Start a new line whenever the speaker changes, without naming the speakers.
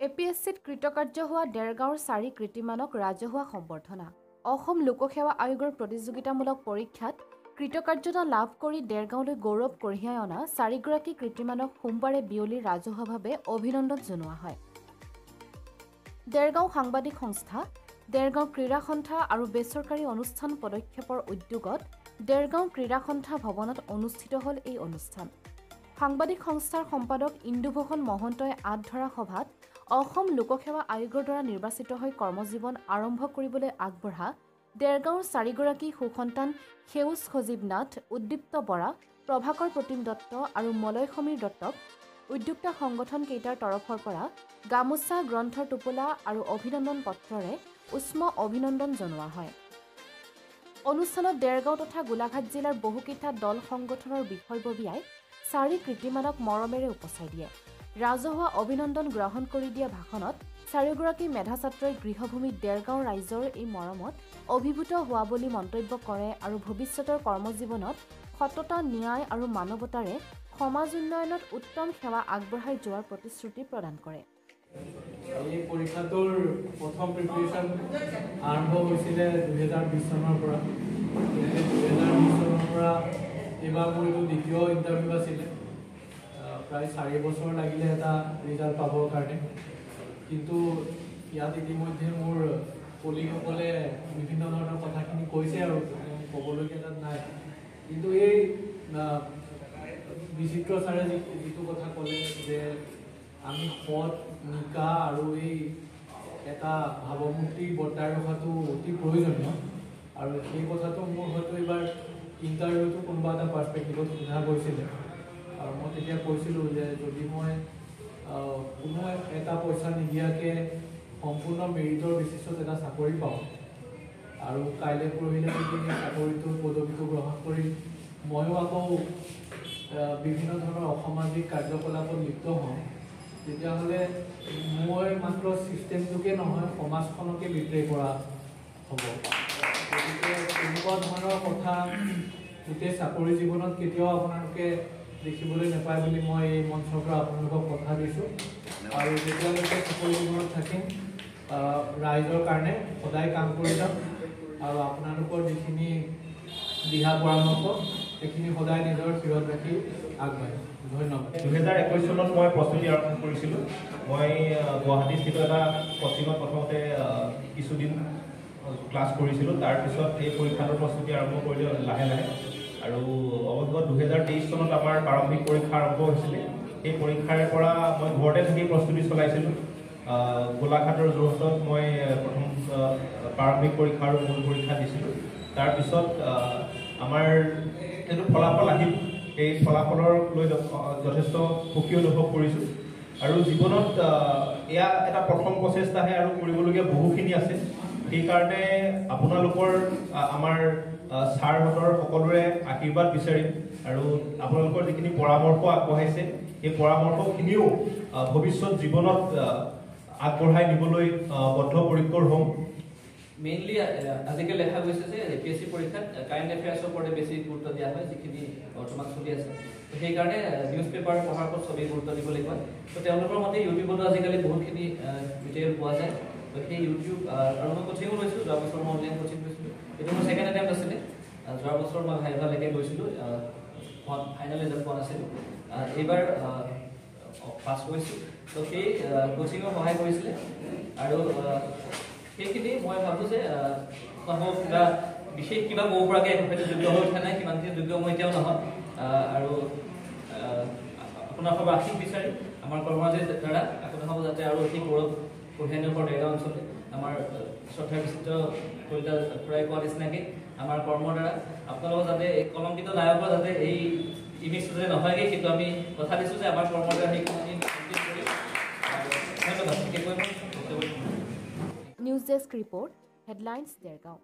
এপিএছচিত কৃতকাৰ্য হোৱা ডেৰগাঁৱৰ 4 কৃতিমানক ৰাজহুৱা সম্বৰ্ধনা। অসম লোকসেৱা আয়োগৰ প্ৰতিযোগিতামূলক পৰীক্ষাত কৃতকাৰ্যতা লাভ কৰি ডেৰগাঁৱলৈ গৌৰৱ কঢ়িয়াই অনা 4 গৰাকী কৃতিমানক সোমবাৰে বিয়লি ৰাজহুৱাভাৱে অভিনন্দন জনোৱা হয়। ডেৰগাঁও সাংবাদিক সংস্থা, ডেৰগাঁও ক্ৰীড়া সন্থা আৰু বেচৰকাৰী অনুষ্ঠান পদক্ষেপৰ উদ্যোগত ডেৰগাঁও ক্ৰীড়া সন্থা ভৱনত অনুষ্ঠিত হ'ল এই অনুষ্ঠান। সাংবাদিক সংস্থাৰ সম্পাদক ইন্দুভূষণ মহন্তই আঁত ধৰা সভাত অসম লোকসেৱা আয়োগৰ দ্বাৰা নিৰ্বাচিত হৈ কৰ্মজীৱন আৰম্ভ কৰিবলৈ আগবঢ়া ডেৰগাঁৱৰ 4 গৰাকী সুসন্তান সেউজ সজীৱ নাথ, উদ্দীপ্ত বৰা, প্ৰভাকৰ প্ৰতিম দত্ত আৰু মলয় সমীৰ দত্তক উদ্যোক্তা সংগঠন কেইটাৰ তৰফৰ পৰা গামোচা, গ্ৰন্থৰ টোপোলা আৰু অভিনন্দন পত্ৰৰে উষ্ম অভিনন্দন জনোৱা হয়। অনুষ্ঠানত ডেৰগাঁও তথা গোলাঘাট জিলাৰ বহুকেইটা দল সংগঠনৰ বিষয়ববীয়াই 4 কৃতিমানক মৰমেৰে উপচাই দিয়ে। ৰাজহুৱা অভিনন্দন গ্ৰহণ কৰি দিয়া ভাষণত 4 গৰাকী মেধা ছাত্ৰই গৃহভূমি ডেৰগাঁও ৰাইজৰ এই মৰমত অভিভূত হোৱা বুলি মন্তব্য কৰে আৰু ভৱিষ্যতৰ কৰ্মজীৱনত সততা, ন্যায় আৰু মানৱতাৰে সমাজ উন্নয়নত উত্তম সেৱা আগবঢ়াই যোৱাৰ প্ৰতিশ্ৰুতি প্ৰদান কৰে।
এই পৰীক্ষাটোৰ প্ৰথম প্ৰিপাৰেশ্যন আৰম্ভ হৈছিলে 2020 চনৰ পৰা। 2020 চনৰ পৰা এইবাৰ মোৰ এইটো দ্বিতীয় ইণ্টাৰভিউ আছিলে। প্ৰায় 4 বছৰ লাগিলে এটা ৰিজাল্ট পাবৰ কাৰণে, কিন্তু ইয়াত ইতিমধ্যে মোৰ কলিগসকলে বিভিন্ন ধৰণৰ কথাখিনি কৈছে আৰু ক'বলগীয়া তাত নাই। কিন্তু এই বিচিত্ৰ ছাৰে যিটো কথা ক'লে যে আমি সৎ, নিকা আৰু এই এটা ভাৱমূৰ্তি বৰ্তাই ৰখাটো অতি প্ৰয়োজনীয়, আৰু সেই কথাটো মোৰ হয়তো এইবাৰ ইণ্টাৰভিউটো কোনোবা এটা পাৰ্চপেক্টিভত সোধা গৈছিলে। আৰু মই তেতিয়া কৈছিলোঁ যে যদি মই কোনো এটা পইচা নিদিয়াকৈ সম্পূৰ্ণ মেৰিটৰ বেচিছত এটা চাকৰি পাওঁ আৰু কাইলৈ পৰহিলৈ যদি সেই চাকৰিটোৰ পদবীটো গ্ৰহণ কৰি ময়ো আকৌ বিভিন্ন ধৰণৰ অসামাজিক কাৰ্যকলাপত লিপ্ত হওঁ, তেতিয়াহ'লে মই মাত্ৰ ছিষ্টেমটোকে নহয় সমাজখনকে বিত্ৰে কৰা হ'ব। গতিকে তেনেকুৱা ধৰণৰ কথা গোটেই চাকৰি জীৱনত কেতিয়াও আপোনালোকে দেখিবলৈ নাপায় বুলি মই এই মঞ্চৰ পৰা আপোনালোকক কথা দিছোঁ। আৰু যেতিয়ালৈকে চাকৰি জীৱনত থাকিম, ৰাইজৰ কাৰণে সদায় কাম কৰি যাম আৰু আপোনালোকৰ যিখিনি দিহা পৰামৰ্শ সেইখিনি সদায় নিজৰ শিৰত ৰাখি আগবাঢ়িম। ধন্যবাদ।
2021 চনত মই প্ৰস্তুতি আৰম্ভ কৰিছিলোঁ। মই গুৱাহাটীস্থিত এটা কোচিঙত প্ৰথমতে কিছুদিন ক্লাছ কৰিছিলোঁ। তাৰপিছত এই পৰীক্ষাটোৰ প্ৰস্তুতি আৰম্ভ কৰিলোঁ লাহে লাহে। আৰু অৱশ্যে 2023 চনত আমাৰ প্ৰাৰম্ভিক পৰীক্ষা আৰম্ভ হৈছিলে। সেই পৰীক্ষাৰ পৰা মই ঘৰতে থাকি প্ৰস্তুতি চলাইছিলোঁ। গোলাঘাটৰ যোৰহাটত মই প্ৰথম প্ৰাৰম্ভিক পৰীক্ষা আৰু মূল পৰীক্ষা দিছিলোঁ। তাৰপিছত আমাৰ যিটো ফলাফল আহিল, এই ফলাফলৰ লৈ যথেষ্ট সুখী অনুভৱ কৰিছোঁ। আৰু জীৱনত এয়া এটা প্ৰথম প্ৰচেষ্টাহে আৰু কৰিবলগীয়া বহুখিনি আছে। সেইকাৰণে আপোনালোকৰ আমাৰ ছাৰহঁতৰ সকলোৰে আশীৰ্বাদ বিচাৰিম আৰু আপোনালোকৰ যিখিনি পৰামৰ্শ আগবঢ়াইছে সেই পৰামৰ্শখিনিও ভৱিষ্যত জীৱনত আগবঢ়াই নিবলৈ বদ্ধপৰিকৰ হ'ম।
মেইনলি আজিকালি দেখা গৈছে যে এপিএছচি পৰীক্ষাত কাৰেণ্ট এফেয়াৰ্ছৰ ওপৰতে বেছি গুৰুত্ব দিয়া হয়, যিখিনি বৰ্তমান চলি আছে। সেইকাৰণে নিউজ পেপাৰ পঢ়াৰ ওপৰত চবেই গুৰুত্ব দিব লাগিব। তো তেওঁলোকৰ মতে ইউটিউবতো আজিকালি বহুতখিনি মেটেৰিয়েল পোৱা যায়। তো সেই ইউটিউব আৰু মই কোচিঙো লৈছিলোঁ। যোৱা বছৰ মই অনলাইন কোচিং লৈছিলোঁ। এইটো মোৰ ছেকেণ্ড এটেম্প আছিলে। যোৱা বছৰ মই ভাইভালৈকে গৈছিলোঁ, ফাইনেল ৰিজাল্ট পোৱা নাছিলোঁ। এইবাৰ পাছ কৰিছোঁ। তো সেই কোচিঙো সহায় কৰিছিলে। আৰু সেইখিনি মই ভাবোঁ যে মানুহক কিবা বিশেষ কিবা ক'ব পৰাকৈ হয়তো যোগ্য হৈ উঠা নাই, কিমানখিনি যোগ্য মই এতিয়াও নহয়। আৰু আপোনাৰ সব আশীষ বিচাৰি আমাৰ কৰ্মৰাজিৰ দ্বাৰা আপোনালোকক যাতে আৰু অধিক গৌৰৱ কঢ়িয়াই নিব পাৰে ডেৰগাঁও অঞ্চলতে। আমাৰ শ্ৰদ্ধাৰ বিচিত্ৰ কলিতা খুৰাই কোৱা নিচিনাকৈ আমাৰ কৰ্মৰ দ্বাৰা আপোনালোকক যাতে এই কলংকিত নায়কৰ যাতে এই ইমেজটো যাতে নহয়গৈ, সেইটো আমি কথা দিছোঁ যে আমাৰ কৰ্মৰ দ্বাৰা সেইখিনি কৰিম। ধন্যবাদ।
News desk report, headlines Dergaon.